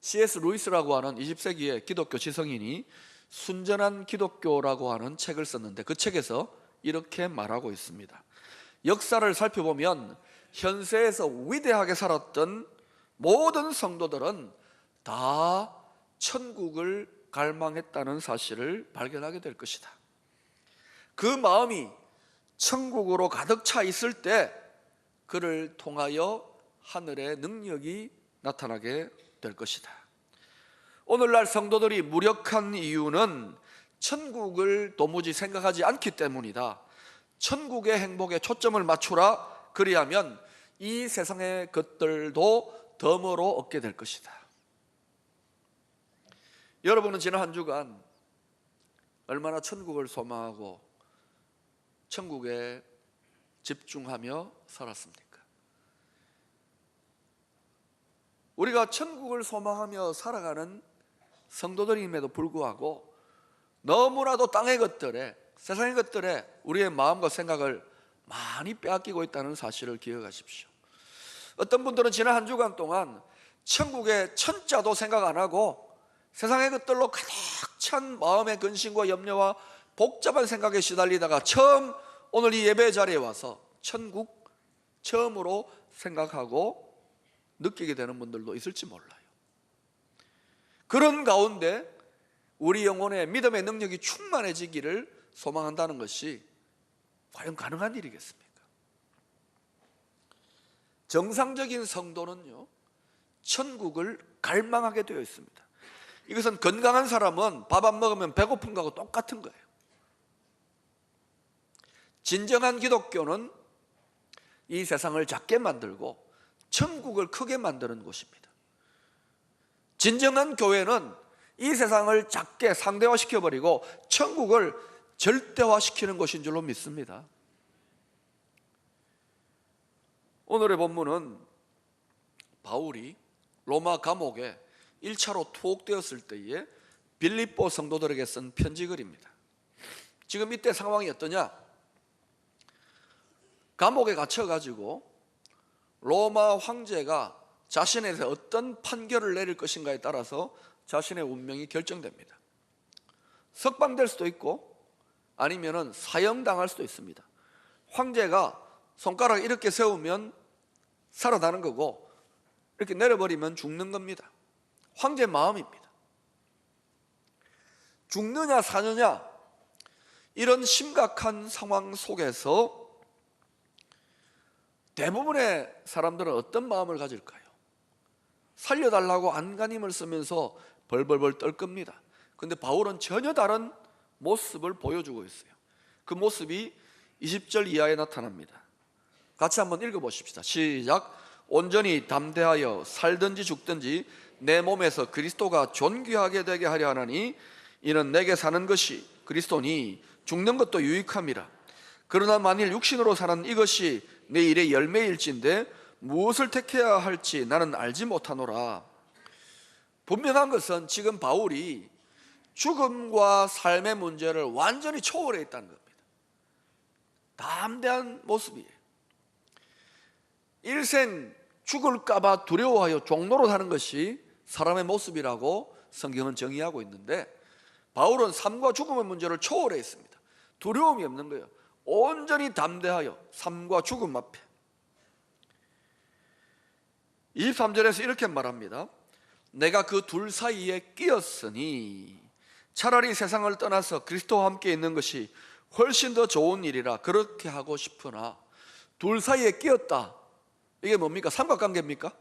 C.S. 루이스라고 하는 20세기의 기독교 지성인이 순전한 기독교라고 하는 책을 썼는데 그 책에서 이렇게 말하고 있습니다. 역사를 살펴보면 현세에서 위대하게 살았던 모든 성도들은 다 천국을 갈망했다는 사실을 발견하게 될 것이다. 그 마음이 천국으로 가득 차 있을 때 그를 통하여 하늘의 능력이 나타나게 될 것이다. 오늘날 성도들이 무력한 이유는 천국을 도무지 생각하지 않기 때문이다. 천국의 행복에 초점을 맞추라. 그리하면 이 세상의 것들도 덤으로 얻게 될 것이다. 여러분은 지난 한 주간 얼마나 천국을 소망하고 천국에 집중하며 살았습니까? 우리가 천국을 소망하며 살아가는 성도들임에도 불구하고 너무나도 땅의 것들에, 세상의 것들에 우리의 마음과 생각을 많이 빼앗기고 있다는 사실을 기억하십시오. 어떤 분들은 지난 한 주간 동안 천국의 천자도 생각 안 하고 세상의 것들로 가득 찬 마음의 근심과 염려와 복잡한 생각에 시달리다가 처음 오늘 이 예배 자리에 와서 천국 처음으로 생각하고 느끼게 되는 분들도 있을지 몰라요. 그런 가운데 우리 영혼의 믿음의 능력이 충만해지기를 소망한다는 것이 과연 가능한 일이겠습니까? 정상적인 성도는요, 천국을 갈망하게 되어 있습니다. 이것은 건강한 사람은 밥 안 먹으면 배고픈 거하고 똑같은 거예요. 진정한 기독교는 이 세상을 작게 만들고 천국을 크게 만드는 곳입니다. 진정한 교회는 이 세상을 작게 상대화시켜버리고 천국을 절대화시키는 것인 줄로 믿습니다. 오늘의 본문은 바울이 로마 감옥에 1차로 투옥되었을 때에 빌립보 성도들에게 쓴 편지글입니다. 지금 이때 상황이 어떠냐? 감옥에 갇혀가지고 로마 황제가 자신에 대해서 어떤 판결을 내릴 것인가에 따라서 자신의 운명이 결정됩니다. 석방될 수도 있고 아니면은 사형당할 수도 있습니다. 황제가 손가락 이렇게 세우면 살아나는 거고 이렇게 내려버리면 죽는 겁니다. 황제의 마음입니다. 죽느냐 사느냐, 이런 심각한 상황 속에서 대부분의 사람들은 어떤 마음을 가질까요? 살려달라고 안간힘을 쓰면서 벌벌벌 떨 겁니다. 그런데 바울은 전혀 다른 모습을 보여주고 있어요. 그 모습이 20절 이하에 나타납니다. 같이 한번 읽어보십시다. 시작. 온전히 담대하여 살든지 죽든지 내 몸에서 그리스도가 존귀하게 되게 하려 하나니 이는 내게 사는 것이 그리스도니 죽는 것도 유익함이라. 그러나 만일 육신으로 사는 이것이 내 일의 열매일진데 무엇을 택해야 할지 나는 알지 못하노라. 분명한 것은 지금 바울이 죽음과 삶의 문제를 완전히 초월해 있다는 겁니다. 담대한 모습이에요. 일생 죽을까봐 두려워하여 종로로 사는 것이 사람의 모습이라고 성경은 정의하고 있는데 바울은 삶과 죽음의 문제를 초월해 있습니다. 두려움이 없는 거예요. 온전히 담대하여 삶과 죽음 앞에. 23절에서 이렇게 말합니다. 내가 그 둘 사이에 끼었으니 차라리 세상을 떠나서 그리스도와 함께 있는 것이 훨씬 더 좋은 일이라 그렇게 하고 싶으나. 둘 사이에 끼었다, 이게 뭡니까? 삼각관계입니까?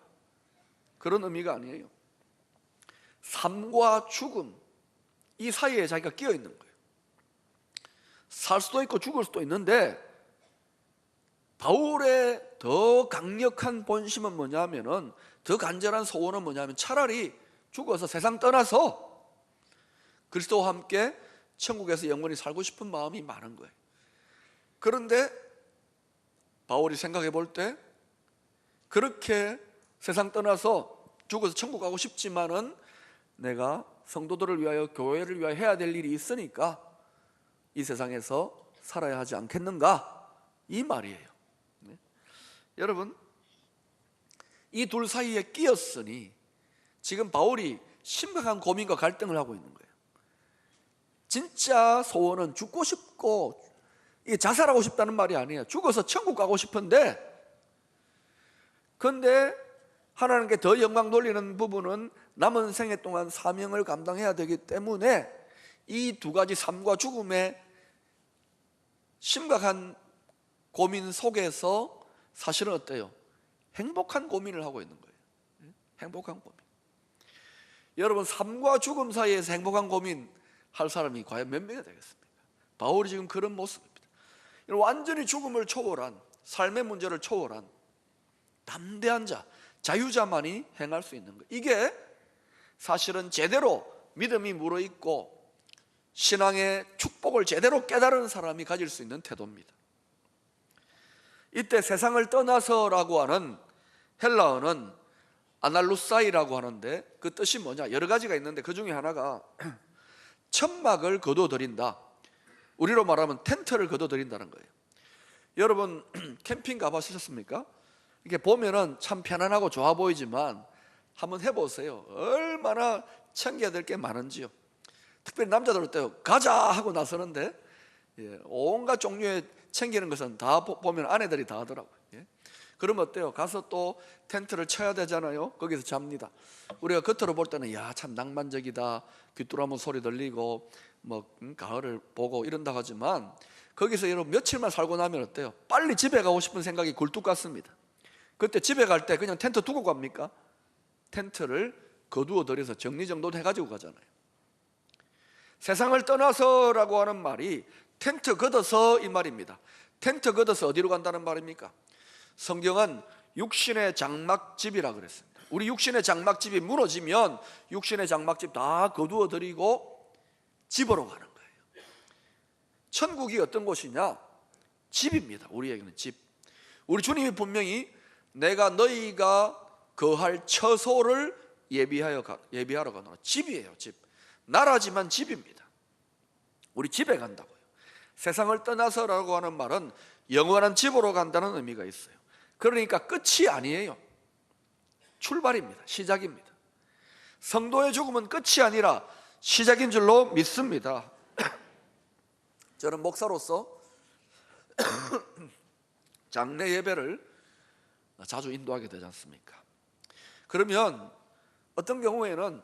그런 의미가 아니에요. 삶과 죽음, 이 사이에 자기가 끼어 있는 거예요. 살 수도 있고 죽을 수도 있는데 바울의 더 강력한 본심은 뭐냐면은, 더 간절한 소원은 뭐냐면 차라리 죽어서 세상 떠나서 그리스도와 함께 천국에서 영원히 살고 싶은 마음이 많은 거예요. 그런데 바울이 생각해 볼 때 그렇게 세상 떠나서 죽어서 천국 가고 싶지만은 내가 성도들을 위하여, 교회를 위하여 해야 될 일이 있으니까 이 세상에서 살아야 하지 않겠는가, 이 말이에요. 네? 여러분, 이 둘 사이에 끼었으니 지금 바울이 심각한 고민과 갈등을 하고 있는 거예요. 진짜 소원은 죽고 싶고 이게 자살하고 싶다는 말이 아니에요. 죽어서 천국 가고 싶은데, 그런데 하나님께 더 영광 돌리는 부분은 남은 생애 동안 사명을 감당해야 되기 때문에 이 두 가지 삶과 죽음의 심각한 고민 속에서 사실은 어때요? 행복한 고민을 하고 있는 거예요. 행복한 고민. 여러분, 삶과 죽음 사이에서 행복한 고민 할 사람이 과연 몇 명이 되겠습니까? 바울이 지금 그런 모습입니다. 완전히 죽음을 초월한, 삶의 문제를 초월한 담대한 자, 자유자만이 행할 수 있는 거예요. 이게 사실은 제대로 믿음이 물어있고 신앙의 축복을 제대로 깨달은 사람이 가질 수 있는 태도입니다. 이때 세상을 떠나서라고 하는 헬라어는 아날루사이라고 하는데 그 뜻이 뭐냐? 여러 가지가 있는데 그 중에 하나가 천막을 거둬들인다. 우리로 말하면 텐트를 거둬들인다는 거예요. 여러분 캠핑 가보셨습니까? 이렇게 보면은 참 편안하고 좋아 보이지만 한번 해보세요. 얼마나 챙겨야 될 게 많은지요. 특별히 남자들 어때요? 가자 하고 나서는데 온갖 종류의 챙기는 것은 다 보면 아내들이 다 하더라고요. 그러면 어때요? 가서 또 텐트를 쳐야 되잖아요. 거기서 잡니다. 우리가 겉으로 볼 때는 야, 참 낭만적이다, 귀뚜라미 소리 들리고 가을을 보고 이런다 하지만 거기서 여러분 며칠만 살고 나면 어때요? 빨리 집에 가고 싶은 생각이 굴뚝 같습니다. 그때 집에 갈 때 그냥 텐트 두고 갑니까? 텐트를 거두어 들여서 정리정돈 해가지고 가잖아요. 세상을 떠나서라고 하는 말이 텐트 걷어서 이 말입니다. 텐트 걷어서 어디로 간다는 말입니까? 성경은 육신의 장막집이라 그랬습니다. 우리 육신의 장막집이 무너지면 육신의 장막집 다 거두어 들이고 집으로 가는 거예요. 천국이 어떤 곳이냐? 집입니다. 우리에게는 집. 우리 주님이 분명히 내가 너희가 거할 처소를 예비하러 가노라. 집이에요. 집. 나라지만 집입니다. 우리 집에 간다고요. 세상을 떠나서라고 하는 말은 영원한 집으로 간다는 의미가 있어요. 그러니까 끝이 아니에요. 출발입니다. 시작입니다. 성도의 죽음은 끝이 아니라 시작인 줄로 믿습니다. 저는 목사로서 장례 예배를 자주 인도하게 되지 않습니까? 그러면 어떤 경우에는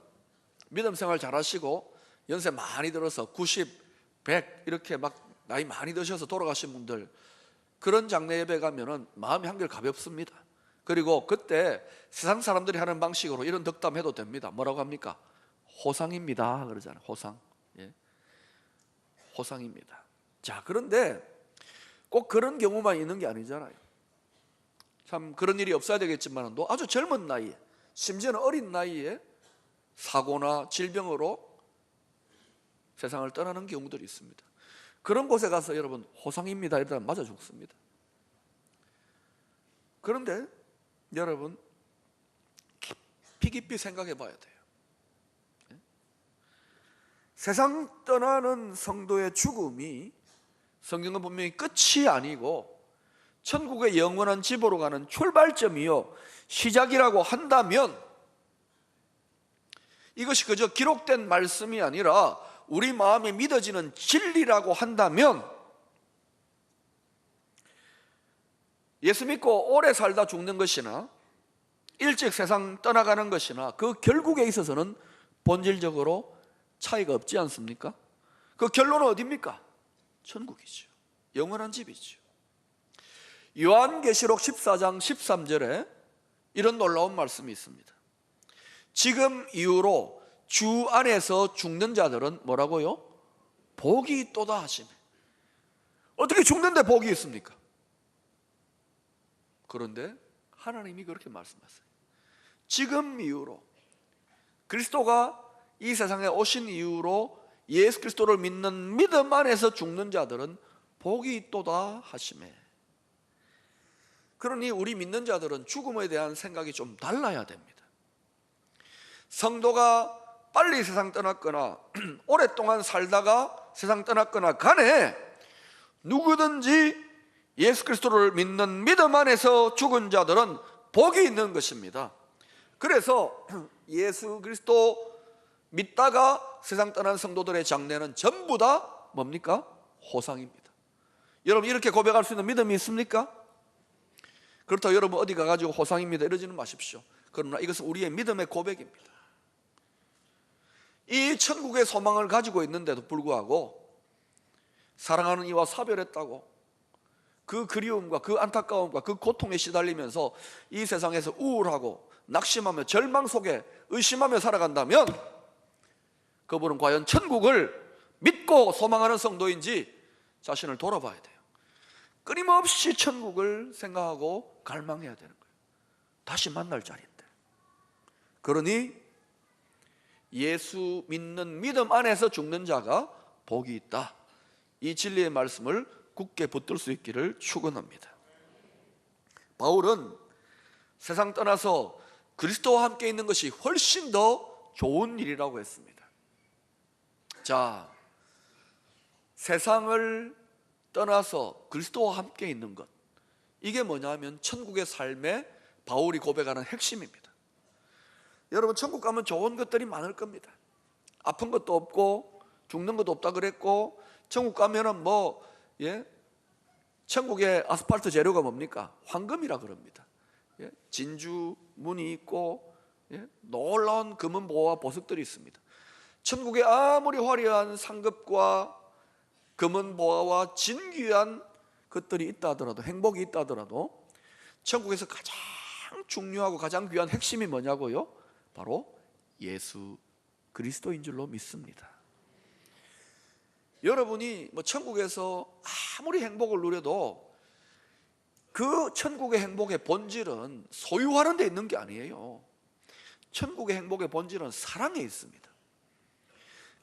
믿음 생활 잘 하시고 연세 많이 들어서 90, 100 이렇게 막 나이 많이 드셔서 돌아가신 분들, 그런 장례 예배 가면은 마음이 한결 가볍습니다. 그리고 그때 세상 사람들이 하는 방식으로 이런 덕담해도 됩니다. 뭐라고 합니까? 호상입니다 그러잖아요. 호상. 호상입니다. 자, 그런데 꼭 그런 경우만 있는 게 아니잖아요. 참 그런 일이 없어야 되겠지만 또 아주 젊은 나이에, 심지어는 어린 나이에 사고나 질병으로 세상을 떠나는 경우들이 있습니다. 그런 곳에 가서 여러분 호상입니다 이러다 맞아 죽습니다. 그런데 여러분 깊이 생각해 봐야 돼요. 세상 떠나는 성도의 죽음이 성경은 분명히 끝이 아니고 천국의 영원한 집으로 가는 출발점이요 시작이라고 한다면, 이것이 그저 기록된 말씀이 아니라 우리 마음에 믿어지는 진리라고 한다면, 예수 믿고 오래 살다 죽는 것이나 일찍 세상 떠나가는 것이나 그 결국에 있어서는 본질적으로 차이가 없지 않습니까? 그 결론은 어디입니까? 천국이죠. 영원한 집이죠. 요한계시록 14장 13절에 이런 놀라운 말씀이 있습니다. 지금 이후로 주 안에서 죽는 자들은 뭐라고요? 복이 있도다 하시네. 어떻게 죽는데 복이 있습니까? 그런데 하나님이 그렇게 말씀하세요. 지금 이후로, 그리스도가 이 세상에 오신 이후로 예수 그리스도를 믿는 믿음 안에서 죽는 자들은 복이 있도다 하시네. 그러니 우리 믿는 자들은 죽음에 대한 생각이 좀 달라야 됩니다. 성도가 빨리 세상 떠났거나 오랫동안 살다가 세상 떠났거나 간에 누구든지 예수 그리스도를 믿는 믿음 안에서 죽은 자들은 복이 있는 것입니다. 그래서 예수 그리스도 믿다가 세상 떠난 성도들의 장례는 전부 다 뭡니까? 호상입니다. 여러분 이렇게 고백할 수 있는 믿음이 있습니까? 그렇다고 여러분 어디 가가지고 호상입니다 이러지는 마십시오. 그러나 이것은 우리의 믿음의 고백입니다. 이 천국의 소망을 가지고 있는데도 불구하고 사랑하는 이와 사별했다고 그 그리움과 그 안타까움과 그 고통에 시달리면서 이 세상에서 우울하고 낙심하며 절망 속에 의심하며 살아간다면 그분은 과연 천국을 믿고 소망하는 성도인지 자신을 돌아봐야 돼요. 끊임없이 천국을 생각하고 갈망해야 되는 거예요. 다시 만날 자리인데. 그러니 예수 믿는 믿음 안에서 죽는 자가 복이 있다. 이 진리의 말씀을 굳게 붙들 수 있기를 축원합니다. 바울은 세상 떠나서 그리스도와 함께 있는 것이 훨씬 더 좋은 일이라고 했습니다. 자, 세상을 떠나서 그리스도와 함께 있는 것, 이게 뭐냐면 천국의 삶에 바울이 고백하는 핵심입니다. 여러분 천국 가면 좋은 것들이 많을 겁니다. 아픈 것도 없고 죽는 것도 없다 그랬고, 천국 가면은 천국의 아스팔트 재료가 뭡니까? 황금이라 그럽니다. 진주 문이 있고 놀라운 금은 보화와 보석들이 있습니다. 천국에 아무리 화려한 상급과 금은 보화와 진귀한 것들이 있다 하더라도, 행복이 있다 하더라도 천국에서 가장 중요하고 가장 귀한 핵심이 뭐냐고요? 바로 예수 그리스도인 줄로 믿습니다. 여러분이 천국에서 아무리 행복을 누려도 그 천국의 행복의 본질은 소유하는 데 있는 게 아니에요. 천국의 행복의 본질은 사랑에 있습니다.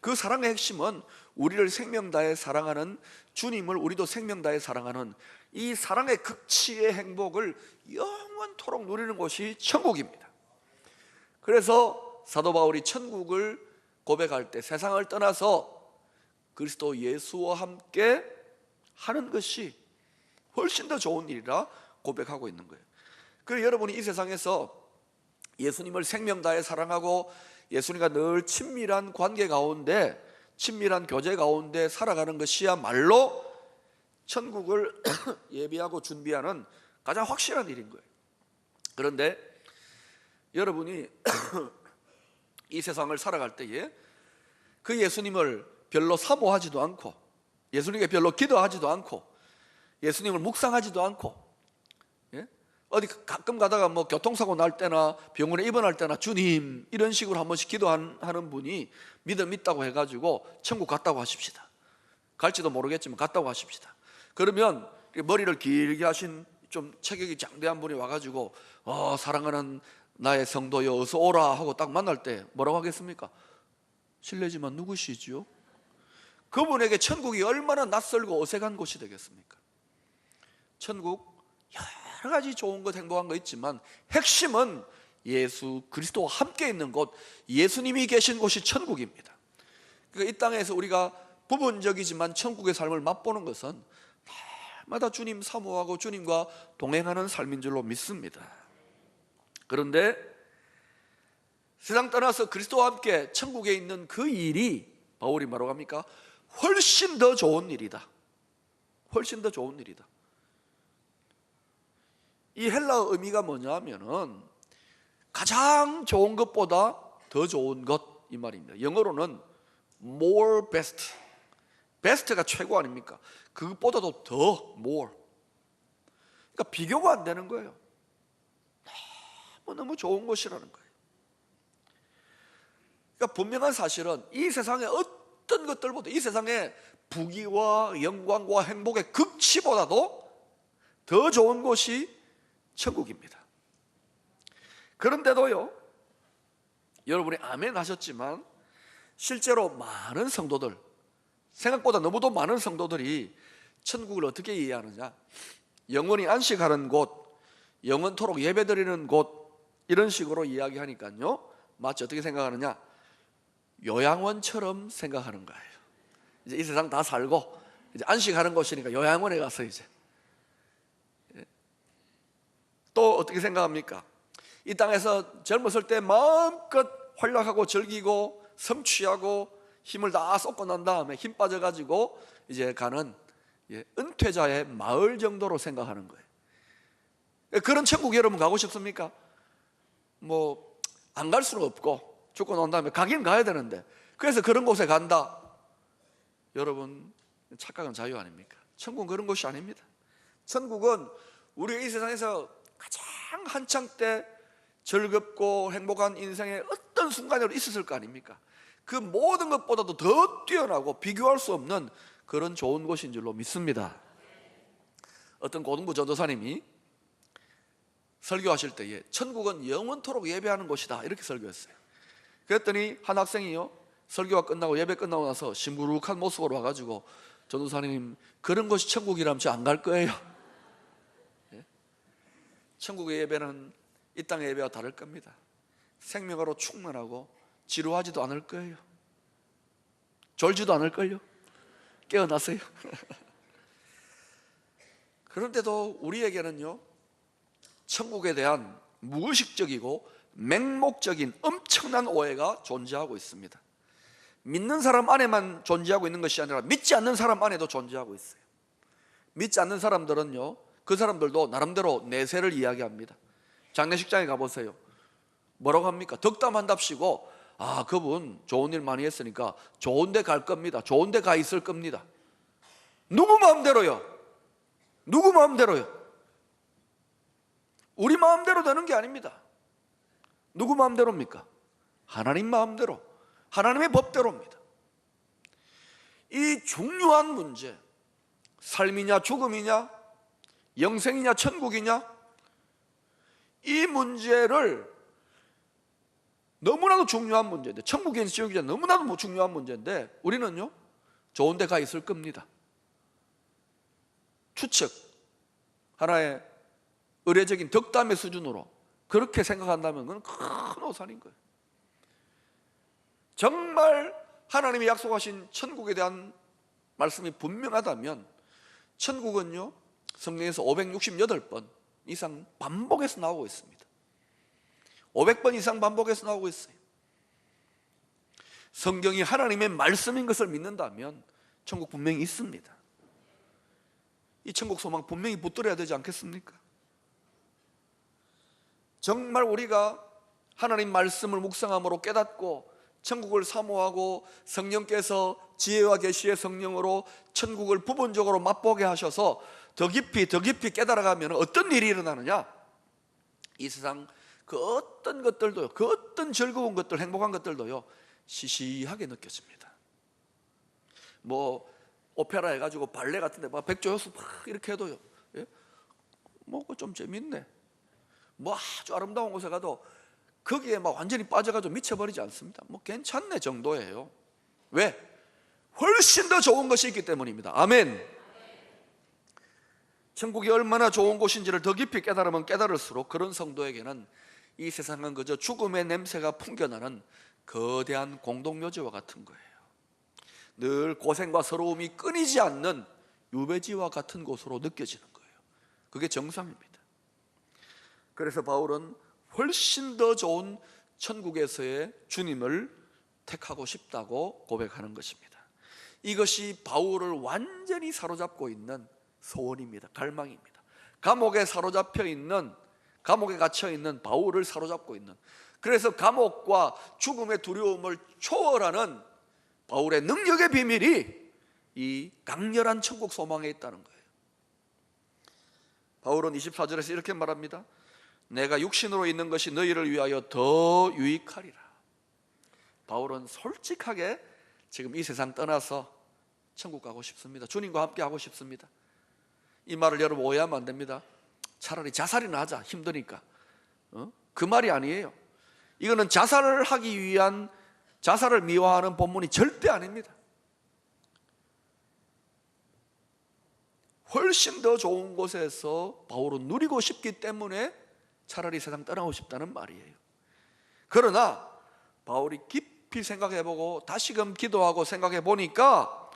그 사랑의 핵심은 우리를 생명 다해 사랑하는 주님을 우리도 생명 다해 사랑하는 이 사랑의 극치의 행복을 영원토록 누리는 곳이 천국입니다. 그래서 사도 바울이 천국을 고백할 때 세상을 떠나서 그리스도 예수와 함께 하는 것이 훨씬 더 좋은 일이라 고백하고 있는 거예요. 그래서 여러분이 이 세상에서 예수님을 생명 다해 사랑하고 예수님과 늘 친밀한 관계 가운데, 친밀한 교제 가운데 살아가는 것이야말로 천국을 예비하고 준비하는 가장 확실한 일인 거예요. 그런데 여러분이 이 세상을 살아갈 때에 그 예수님을 별로 사모하지도 않고, 예수님께 별로 기도하지도 않고, 예수님을 묵상하지도 않고, 어디 가끔 가다가 교통사고 날 때나 병원에 입원할 때나 주님 이런 식으로 한 번씩 기도하는 분이 믿음 있다고 해가지고 천국 갔다고 하십시다. 갈지도 모르겠지만 갔다고 하십시다. 그러면 머리를 길게 하신 좀 체격이 장대한 분이 와가지고 사랑하는 나의 성도여 어서 오라 하고 딱 만날 때 뭐라고 하겠습니까? 실례지만 누구시지요? 그분에게 천국이 얼마나 낯설고 어색한 곳이 되겠습니까? 천국 여러 가지 좋은 것, 행복한 거 있지만 핵심은 예수 그리스도와 함께 있는 곳, 예수님이 계신 곳이 천국입니다. 그러니까 이 땅에서 우리가 부분적이지만 천국의 삶을 맛보는 것은 날마다 주님 사모하고 주님과 동행하는 삶인 줄로 믿습니다. 그런데 세상 떠나서 그리스도와 함께 천국에 있는 그 일이 바울이 뭐라고 합니까? 훨씬 더 좋은 일이다. 훨씬 더 좋은 일이다. 이 헬라어 의미가 뭐냐면은 가장 좋은 것보다 더 좋은 것, 이 말입니다. 영어로는 more best, best가 최고 아닙니까? 그것보다도 더 more. 그러니까 비교가 안 되는 거예요. 너무 좋은 것이라는 거예요. 그러니까 분명한 사실은 이 세상의 어떤 것들보다, 이 세상의 부귀와 영광과 행복의 극치보다도 더 좋은 곳이 천국입니다. 그런데도요, 여러분이 아멘 하셨지만 실제로 많은 성도들, 생각보다 너무도 많은 성도들이 천국을 어떻게 이해하느냐? 영원히 안식하는 곳, 영원토록 예배드리는 곳, 이런 식으로 이야기하니까요, 마치 어떻게 생각하느냐? 요양원처럼 생각하는 거예요. 이제 이 세상 다 살고 이제 안식하는 곳이니까 요양원에 가서 이제 또 어떻게 생각합니까? 이 땅에서 젊었을 때 마음껏 활락하고 즐기고 성취하고 힘을 다 쏟고 난 다음에 힘 빠져가지고 이제 가는 은퇴자의 마을 정도로 생각하는 거예요. 그런 천국 여러분 가고 싶습니까? 뭐 안 갈 수는 없고 죽고 난 다음에 가긴 가야 되는데, 그래서 그런 곳에 간다. 여러분 착각은 자유 아닙니까? 천국은 그런 곳이 아닙니다. 천국은 우리 이 세상에서 가장 한창 때 즐겁고 행복한 인생의 어떤 순간으로 있었을 거 아닙니까? 그 모든 것보다도 더 뛰어나고 비교할 수 없는 그런 좋은 곳인 줄로 믿습니다. 어떤 고등부 전도사님이 설교하실 때에 천국은 영원토록 예배하는 곳이다 이렇게 설교했어요. 그랬더니 한 학생이요, 설교가 끝나고 예배 끝나고 나서 심부룩한 모습으로 와가지고 전도사님, 그런 곳이 천국이라면 저 안 갈 거예요. 천국의 예배는 이 땅의 예배와 다를 겁니다. 생명으로 충만하고 지루하지도 않을 거예요. 졸지도 않을걸요. 깨어나세요. 그런데도 우리에게는요, 천국에 대한 무의식적이고 맹목적인 엄청난 오해가 존재하고 있습니다. 믿는 사람 안에만 존재하고 있는 것이 아니라 믿지 않는 사람 안에도 존재하고 있어요. 믿지 않는 사람들은요, 그 사람들도 나름대로 내세를 이야기합니다. 장례식장에 가보세요. 뭐라고 합니까? 덕담한답시고, 아, 그분 좋은 일 많이 했으니까 좋은 데 갈 겁니다. 좋은 데 가 있을 겁니다. 누구 마음대로요? 누구 마음대로요? 우리 마음대로 되는 게 아닙니다. 누구 마음대로입니까? 하나님 마음대로, 하나님의 법대로입니다. 이 중요한 문제, 삶이냐 죽음이냐, 영생이냐 천국이냐, 이 문제를 너무나도 중요한 문제인데, 천국이냐 지옥이냐 너무나도 중요한 문제인데 우리는요, 좋은 데 가 있을 겁니다. 추측, 하나의 의례적인 덕담의 수준으로 그렇게 생각한다면 그건 큰 오산인 거예요. 정말 하나님이 약속하신 천국에 대한 말씀이 분명하다면 천국은요, 성경에서 568번 이상 반복해서 나오고 있습니다. 500번 이상 반복해서 나오고 있어요. 성경이 하나님의 말씀인 것을 믿는다면 천국 분명히 있습니다. 이 천국 소망 분명히 붙들어야 되지 않겠습니까? 정말 우리가 하나님 말씀을 묵상함으로 깨닫고 천국을 사모하고 성령께서 지혜와 계시의 성령으로 천국을 부분적으로 맛보게 하셔서 더 깊이 깨달아가면 어떤 일이 일어나느냐? 이 세상 그 어떤 것들도요, 그 어떤 즐거운 것들, 행복한 것들도요, 시시하게 느껴집니다. 뭐 오페라 해가지고 발레 같은데 막 백조여수 막 이렇게 해도요, 예? 뭐 좀 재밌네. 뭐 아주 아름다운 곳에 가도 거기에 막 완전히 빠져가지고 미쳐버리지 않습니다. 뭐 괜찮네 정도예요. 왜? 훨씬 더 좋은 것이 있기 때문입니다. 아멘. 천국이 얼마나 좋은 곳인지를 더 깊이 깨달으면 깨달을수록 그런 성도에게는 이 세상은 그저 죽음의 냄새가 풍겨나는 거대한 공동묘지와 같은 거예요. 늘 고생과 서러움이 끊이지 않는 유배지와 같은 곳으로 느껴지는 거예요. 그게 정상입니다. 그래서 바울은 훨씬 더 좋은 천국에서의 주님을 택하고 싶다고 고백하는 것입니다. 이것이 바울을 완전히 사로잡고 있는 소원입니다. 갈망입니다. 감옥에 사로잡혀 있는, 감옥에 갇혀 있는 바울을 사로잡고 있는, 그래서 감옥과 죽음의 두려움을 초월하는 바울의 능력의 비밀이 이 강렬한 천국 소망에 있다는 거예요. 바울은 24절에서 이렇게 말합니다. 내가 육신으로 있는 것이 너희를 위하여 더 유익하리라. 바울은 솔직하게 지금 이 세상 떠나서 천국 가고 싶습니다. 주님과 함께 하고 싶습니다. 이 말을 여러분 오해하면 안 됩니다. 차라리 자살이나 하자, 힘드니까. 그 말이 아니에요. 이거는 자살을 하기 위한, 자살을 미화하는 본문이 절대 아닙니다. 훨씬 더 좋은 곳에서 바울은 누리고 싶기 때문에 차라리 세상 떠나고 싶다는 말이에요. 그러나 바울이 깊이 생각해보고 다시금 기도하고 생각해 보니까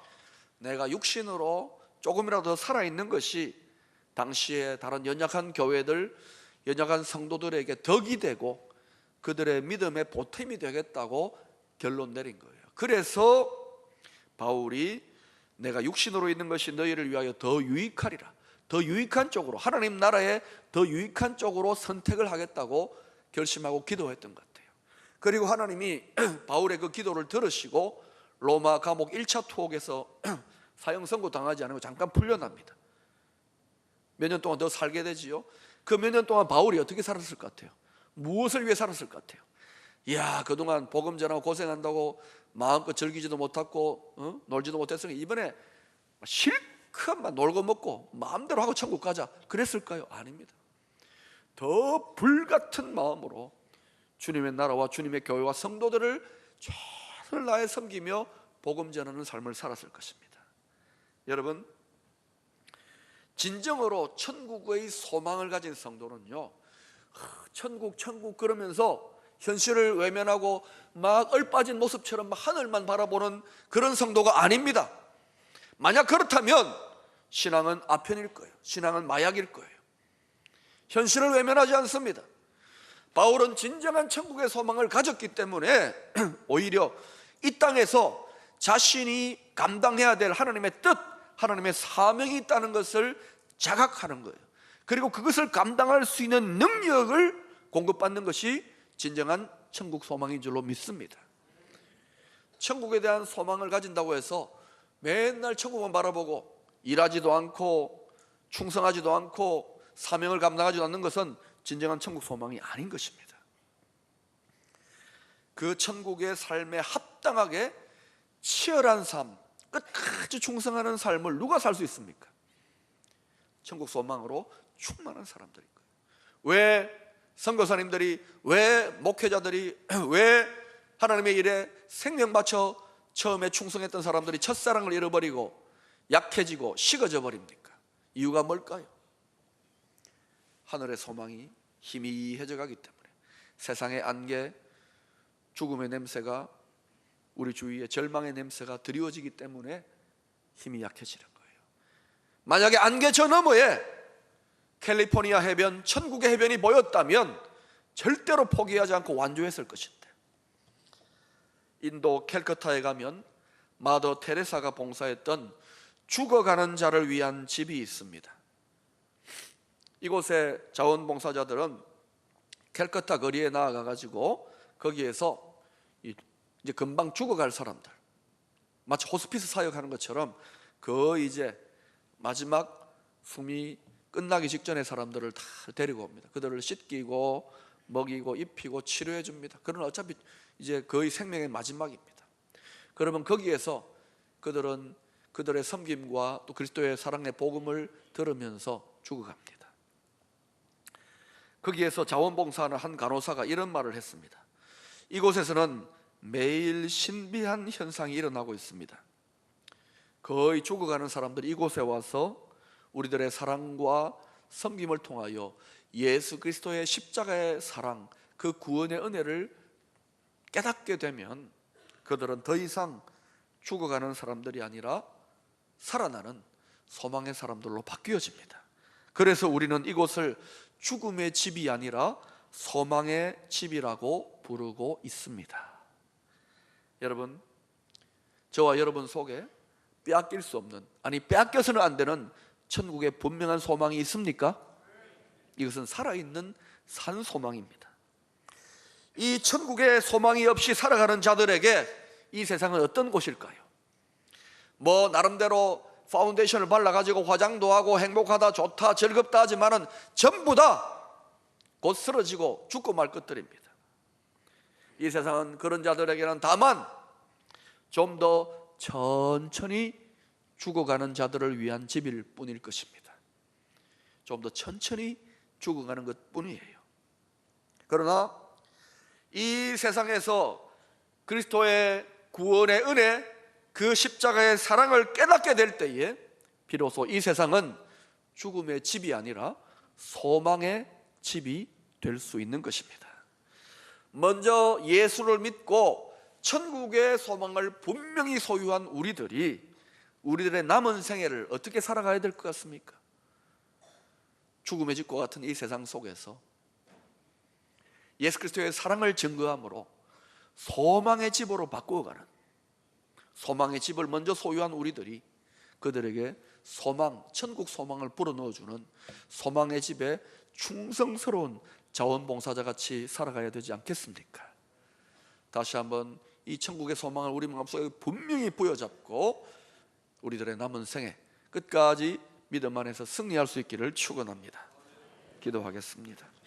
내가 육신으로 조금이라도 더 살아있는 것이 당시에 다른 연약한 교회들, 연약한 성도들에게 덕이 되고 그들의 믿음의 보탬이 되겠다고 결론 내린 거예요. 그래서 바울이 내가 육신으로 있는 것이 너희를 위하여 더 유익하리라, 더 유익한 쪽으로, 하나님 나라에 더 유익한 쪽으로 선택을 하겠다고 결심하고 기도했던 것 같아요. 그리고 하나님이 바울의 그 기도를 들으시고 로마 감옥 1차 투옥에서 사형 선고 당하지 않고 잠깐 풀려납니다. 몇 년 동안 더 살게 되지요. 그 몇 년 동안 바울이 어떻게 살았을 것 같아요? 무엇을 위해 살았을 것 같아요? 이야, 그동안 복음 전하고 고생한다고 마음껏 즐기지도 못하고 놀지도 못했으니 이번에 실컷 놀고 먹고 마음대로 하고 천국 가자 그랬을까요? 아닙니다. 더 불같은 마음으로 주님의 나라와 주님의 교회와 성도들을 최선을 다해 섬기며 복음 전하는 삶을 살았을 것입니다. 여러분, 진정으로 천국의 소망을 가진 성도는요, 천국 그러면서 현실을 외면하고 막 얼빠진 모습처럼 막 하늘만 바라보는 그런 성도가 아닙니다. 만약 그렇다면 신앙은 아편일 거예요. 신앙은 마약일 거예요. 현실을 외면하지 않습니다. 바울은 진정한 천국의 소망을 가졌기 때문에 오히려 이 땅에서 자신이 감당해야 될 하나님의 뜻, 하나님의 사명이 있다는 것을 자각하는 거예요. 그리고 그것을 감당할 수 있는 능력을 공급받는 것이 진정한 천국 소망인 줄로 믿습니다. 천국에 대한 소망을 가진다고 해서 맨날 천국만 바라보고 일하지도 않고 충성하지도 않고 사명을 감당하지도 않는 것은 진정한 천국 소망이 아닌 것입니다. 그 천국의 삶에 합당하게 치열한 삶, 끝까지 충성하는 삶을 누가 살 수 있습니까? 천국 소망으로 충만한 사람들인 거예요. 왜 선교사님들이, 왜 목회자들이, 왜 하나님의 일에 생명 바쳐 처음에 충성했던 사람들이 첫사랑을 잃어버리고 약해지고 식어져 버립니까? 이유가 뭘까요? 하늘의 소망이 희미해져 가기 때문에, 세상의 안개, 죽음의 냄새가, 우리 주위에 절망의 냄새가 드리워지기 때문에 힘이 약해지는 거예요. 만약에 안개 저 너머에 캘리포니아 해변, 천국의 해변이 보였다면 절대로 포기하지 않고 완주했을 것인데, 인도 캘커타에 가면 마더 테레사가 봉사했던 죽어가는 자를 위한 집이 있습니다. 이곳의 자원봉사자들은 캘커타 거리에 나아가 가지고 거기에서 이제 금방 죽어갈 사람들, 마치 호스피스 사역하는 것처럼 그 이제 마지막 숨이 끝나기 직전의 사람들을 다 데리고 옵니다. 그들을 씻기고 먹이고 입히고 치료해 줍니다. 그러나 어차피 이제 거의 생명의 마지막입니다. 그러면 거기에서 그들은 그들의 섬김과 또 그리스도의 사랑의 복음을 들으면서 죽어갑니다. 거기에서 자원봉사하는 한 간호사가 이런 말을 했습니다. 이곳에서는 매일 신비한 현상이 일어나고 있습니다. 거의 죽어가는 사람들이 이곳에 와서 우리들의 사랑과 섬김을 통하여 예수 그리스도의 십자가의 사랑, 그 구원의 은혜를 깨닫게 되면 그들은 더 이상 죽어가는 사람들이 아니라 살아나는 소망의 사람들로 바뀌어집니다. 그래서 우리는 이곳을 죽음의 집이 아니라 소망의 집이라고 부르고 있습니다. 여러분, 저와 여러분 속에 빼앗길 수 없는, 아니 빼앗겨서는 안 되는 천국의 분명한 소망이 있습니까? 이것은 살아있는 산 소망입니다. 이 천국의 소망이 없이 살아가는 자들에게 이 세상은 어떤 곳일까요? 뭐 나름대로 파운데이션을 발라가지고 화장도 하고 행복하다, 좋다, 즐겁다 하지만은 전부 다 곧 쓰러지고 죽고 말 것들입니다. 이 세상은 그런 자들에게는 다만 좀 더 천천히 죽어가는 자들을 위한 집일 뿐일 것입니다. 좀 더 천천히 죽어가는 것 뿐이에요. 그러나 이 세상에서 그리스도의 구원의 은혜, 그 십자가의 사랑을 깨닫게 될 때에 비로소 이 세상은 죽음의 집이 아니라 소망의 집이 될 수 있는 것입니다. 먼저 예수를 믿고 천국의 소망을 분명히 소유한 우리들의 남은 생애를 어떻게 살아가야 될 것 같습니까? 죽음의 집과 같은 이 세상 속에서 예수 그리스도의 사랑을 증거함으로 소망의 집으로 바꾸어가는, 소망의 집을 먼저 소유한 우리들이 그들에게 소망, 천국 소망을 불어넣어주는 소망의 집에 충성스러운 자원봉사자 같이 살아가야 되지 않겠습니까? 다시 한번 이 천국의 소망을 우리 마음속에 분명히 부여잡고 우리들의 남은 생애 끝까지 믿음 안에서 승리할 수 있기를 축원합니다. 기도하겠습니다.